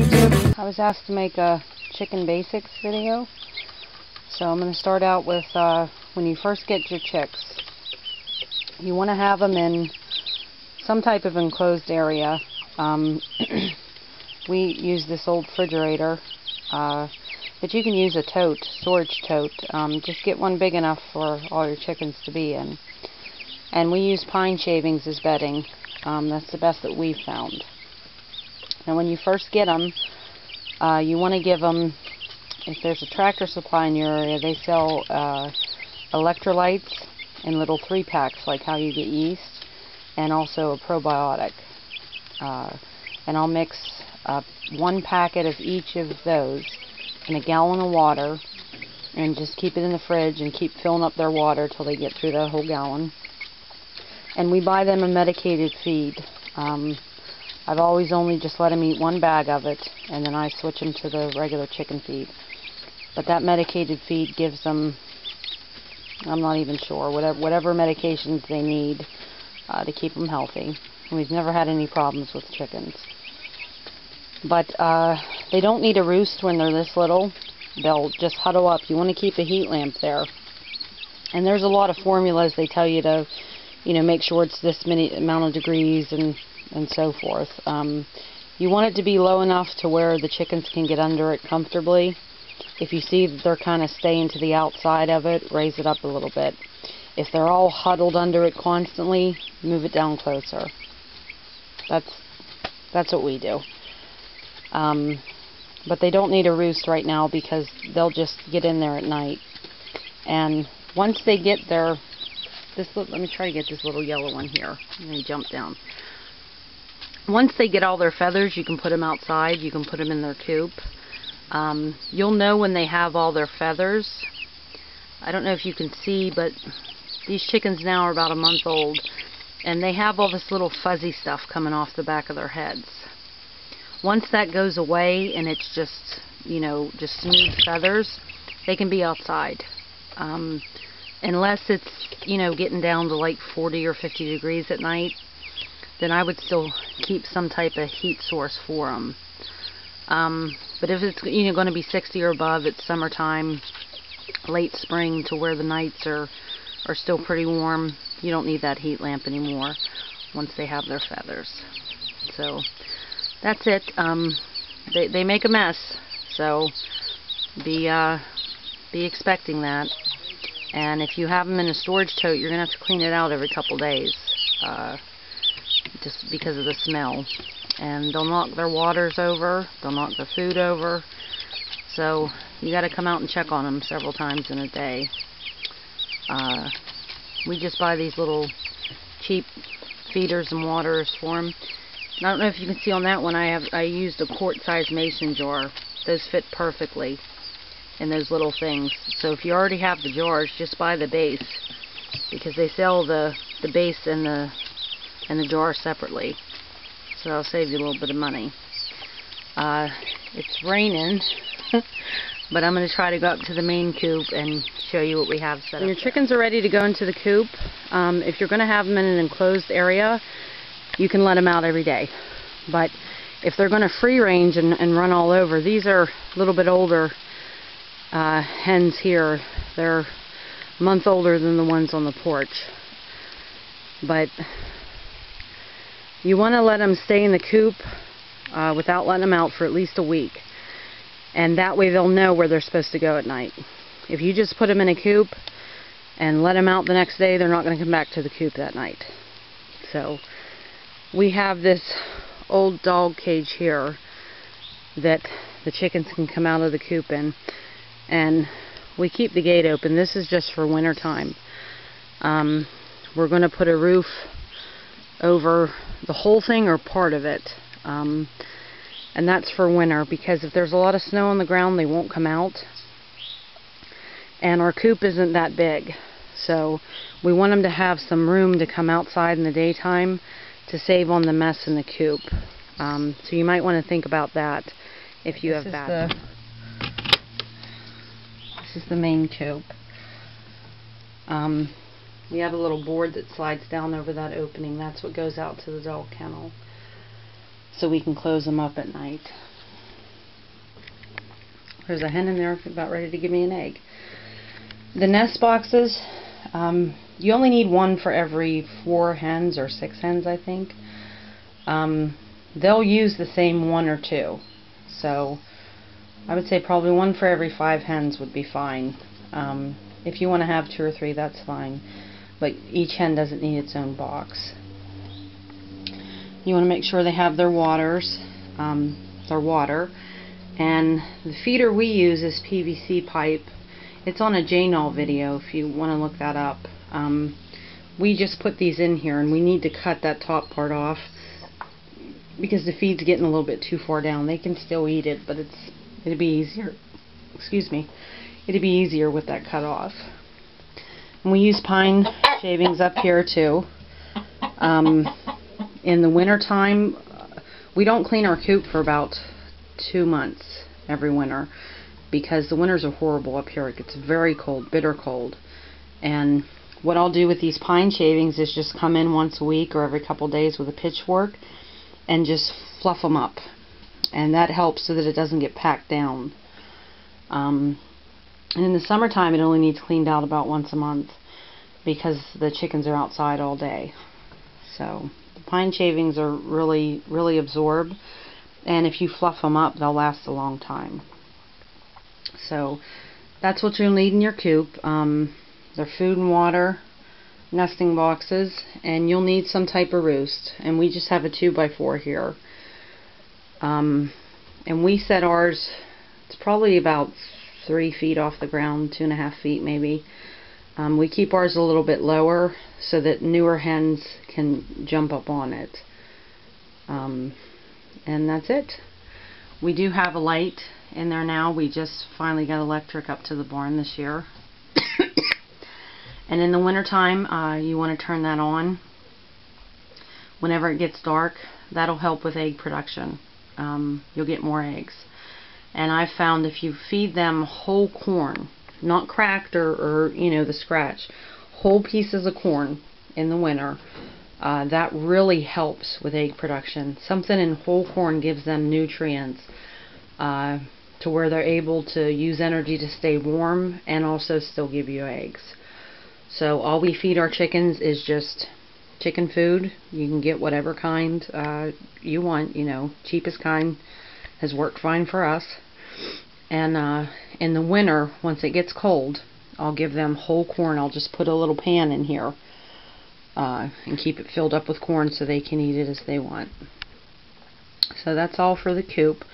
YouTube, I was asked to make a chicken basics video, so I'm going to start out with when you first get your chicks, you want to have them in some type of enclosed area. We use this old refrigerator, but you can use a tote, storage tote. Just get one big enough for all your chickens to be in. And we use pine shavings as bedding. That's the best that we've found. Now when you first get them, you want to give them, if there's a Tractor Supply in your area, they sell electrolytes in little 3-packs, like how you get yeast, and also a probiotic. And I'll mix 1 packet of each of those in a gallon of water, and just keep it in the fridge and keep filling up their water till they get through the whole gallon. And we buy them a medicated feed. I've always only just let them eat 1 bag of it, and then I switch them to the regular chicken feed. But that medicated feed gives them, I'm not even sure, whatever medications they need to keep them healthy. We've never had any problems with chickens. But they don't need a roost when they're this little. They'll just huddle up. You want to keep a heat lamp there. And there's a lot of formulas they tell you to, make sure it's this many amount of degrees and so forth. You want it to be low enough to where the chickens can get under it comfortably. If you see that they're kind of staying to the outside of it, raise it up a little bit. If they're all huddled under it constantly, move it down closer. That's what we do. But they don't need a roost right now because they'll just get in there at night. And once they get there, let me try to get this little yellow one here. And they jump down. Once they get all their feathers, you can put them outside. You can put them in their coop. You'll know when they have all their feathers. I don't know if you can see, but these chickens now are about a month old, and they have all this little fuzzy stuff coming off the back of their heads. Once that goes away and it's just, just smooth feathers, they can be outside. Unless it's, getting down to like 40 or 50 degrees at night, then I would still keep some type of heat source for them. But if it's going to be 60 or above, it's summertime, late spring, to where the nights are still pretty warm, you don't need that heat lamp anymore once they have their feathers. So that's it. They make a mess, so be expecting that. And if you have them in a storage tote, you're going to have to clean it out every couple days, just because of the smell. And they'll knock their waters over, they'll knock their food over, so you got to come out and check on them several times in a day. We just buy these little cheap feeders and waters for them. I don't know if you can see on that one, I used a quart-sized mason jar. Those fit perfectly in those little things. So if you already have the jars, just buy the base, because they sell the base and the jar separately. So that'll save you a little bit of money. It's raining, but I'm going to try to go up to the main coop and show you what we have set up. When your chickens are ready to go into the coop, if you're going to have them in an enclosed area, you can let them out every day. But if they're going to free range and run all over, these are a little bit older hens here. They're a month older than the ones on the porch. But you want to let them stay in the coop without letting them out for at least a week. And that way they'll know where they're supposed to go at night. If you just put them in a coop and let them out the next day, they're not going to come back to the coop that night. So we have this old dog cage here that the chickens can come out of the coop in. And we keep the gate open. This is just for winter time. We're going to put a roof over the whole thing or part of it. And that's for winter, because if there's a lot of snow on the ground, they won't come out. And our coop isn't that big, so we want them to have some room to come outside in the daytime to save on the mess in the coop. So you might want to think about that if you have that. This is the main coop. We have a little board that slides down over that opening. That's what goes out to the dog kennel, so we can close them up at night. There's a hen in there about ready to give me an egg. The nest boxes, you only need one for every 4 hens or 6 hens, I think. They'll use the same 1 or 2. So I would say probably 1 for every 5 hens would be fine. If you want to have 2 or 3, that's fine. But each hen doesn't need its own box. You want to make sure they have their waters, their water. And the feeder we use is PVC pipe. It's on a JNOL video if you want to look that up. We just put these in here, and we need to cut that top part off because the feed's getting a little bit too far down. They can still eat it, but it'd be easier. Excuse me. It'd be easier with that cut off. And we use pine shavings up here too. In the winter time, we don't clean our coop for about 2 months every winter because the winters are horrible up here. It gets very cold, bitter cold. And what I'll do with these pine shavings is just come in once a week or every couple days with a pitchfork and just fluff them up. And that helps so that it doesn't get packed down. And in the summertime, it only needs cleaned out about once a month because the chickens are outside all day. So the pine shavings are really, really absorb. And if you fluff them up, they'll last a long time. So that's what you'll need in your coop. Their food and water, nesting boxes, and you'll need some type of roost. And we just have a 2x4 here. And we set ours, it's probably about 3 feet off the ground, 2.5 feet maybe. We keep ours a little bit lower so that newer hens can jump up on it. And that's it. We do have a light in there now. We just finally got electric up to the barn this year. And in the wintertime, you want to turn that on whenever it gets dark. That'll help with egg production. You'll get more eggs. And I've found if you feed them whole corn, not cracked or you know, the scratch, whole pieces of corn in the winter, that really helps with egg production. Something in whole corn gives them nutrients to where they're able to use energy to stay warm and also still give you eggs. So all we feed our chickens is just chicken food. You can get whatever kind you want, you know, cheapest kind has worked fine for us. And in the winter, once it gets cold, I'll give them whole corn. I'll just put a little pan in here and keep it filled up with corn so they can eat it as they want. So that's all for the coop.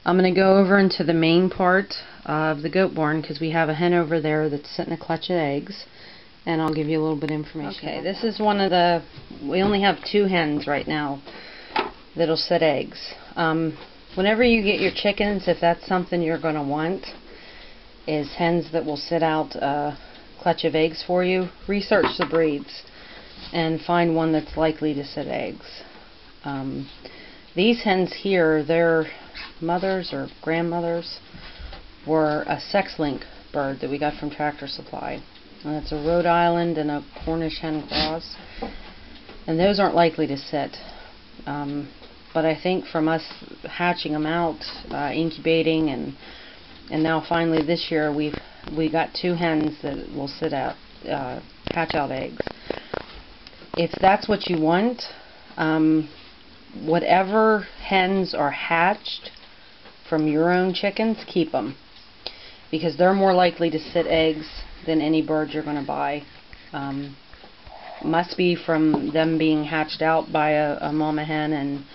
I'm going to go over into the main part of the goat barn because we have a hen over there that's sitting a clutch of eggs. And I'll give you a little bit of information. Okay, this is one of the, we only have 2 hens right now that'll set eggs. Whenever you get your chickens, if that's something you're going to want, is hens that will sit out a clutch of eggs for you, research the breeds and find one that's likely to set eggs. These hens here, their mothers or grandmothers were a sex-link bird that we got from Tractor Supply. And it's a Rhode Island and a Cornish hen cross. And those aren't likely to sit. But I think from us hatching them out, incubating, and now finally this year we got 2 hens that will sit out, hatch out eggs. If that's what you want, whatever hens are hatched from your own chickens, keep them. Because they're more likely to sit eggs than any bird you're going to buy. Must be from them being hatched out by a mama hen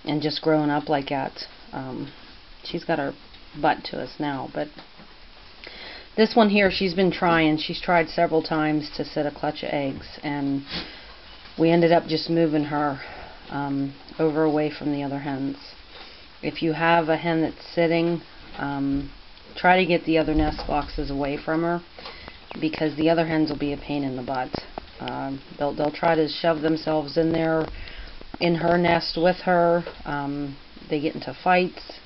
and just growing up like that. She's got her butt to us now, but this one here, she's been trying. She's tried several times to set a clutch of eggs, and we ended up just moving her over away from the other hens. If you have a hen that's sitting, try to get the other nest boxes away from her, because the other hens will be a pain in the butt. They'll try to shove themselves in there, in her nest with her. They get into fights.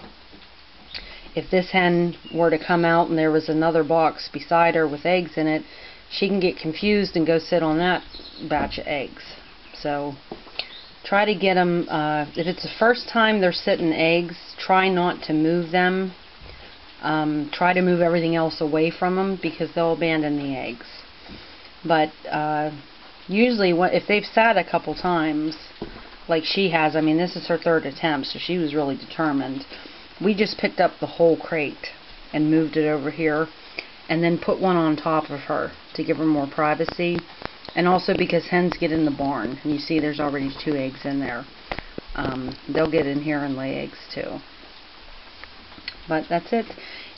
If this hen were to come out and there was another box beside her with eggs in it, she can get confused and go sit on that batch of eggs. So try to get them, if it's the first time they're sitting eggs, try not to move them. Try to move everything else away from them because they'll abandon the eggs. But usually if they've sat a couple times, like she has, I mean this is her third attempt, so she was really determined. We just picked up the whole crate and moved it over here and then put one on top of her to give her more privacy, and also because hens get in the barn and you see there's already 2 eggs in there. They'll get in here and lay eggs too. But that's it.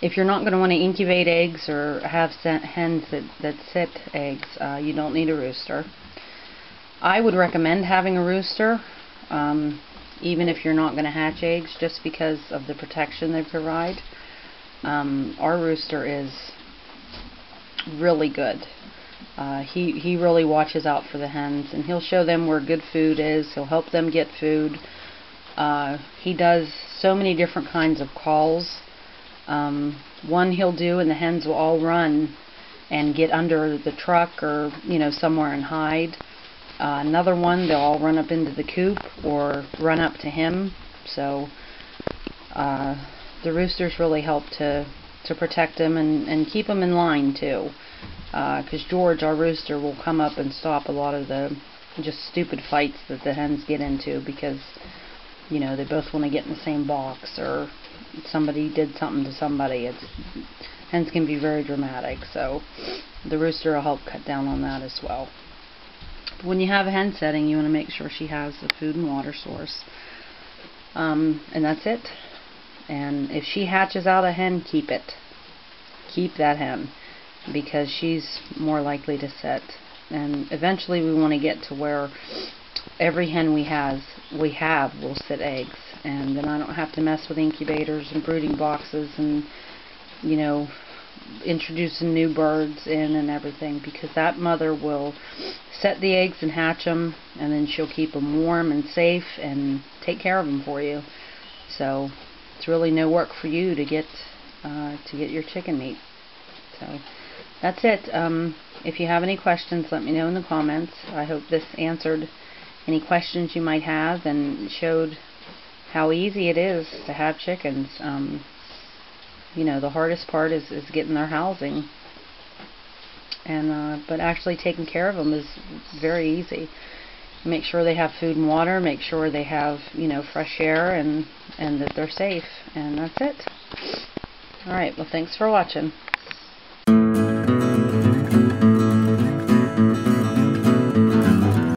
If you're not going to want to incubate eggs or have hens that sit eggs, you don't need a rooster. I would recommend having a rooster, even if you're not going to hatch eggs, just because of the protection they provide. Our rooster is really good. He really watches out for the hens, and he'll show them where good food is. He'll help them get food. He does so many different kinds of calls. One he'll do and the hens will all run and get under the truck or somewhere and hide. Another one, they'll all run up into the coop or run up to him. So the roosters really help to protect them and keep them in line too. Because George, our rooster, will come up and stop a lot of the just stupid fights that the hens get into because they both want to get in the same box, or somebody did something to somebody. Hens can be very dramatic, so the rooster will help cut down on that as well. But when you have a hen setting, you want to make sure she has a food and water source. And that's it. And if she hatches out a hen, keep it. Keep that hen, because she's more likely to set. And eventually we want to get to where every hen we have will sit eggs, and then I don't have to mess with incubators and brooding boxes and introducing new birds in and everything, because that mother will set the eggs and hatch them, and then she'll keep them warm and safe and take care of them for you. So it's really no work for you to get your chicken meat. So that's it. If you have any questions, let me know in the comments. I hope this answered any questions you might have and showed how easy it is to have chickens. The hardest part is getting their housing, and but actually taking care of them is very easy. Make sure they have food and water, make sure they have fresh air, and that they're safe, and that's it. Alright, well, thanks for watching.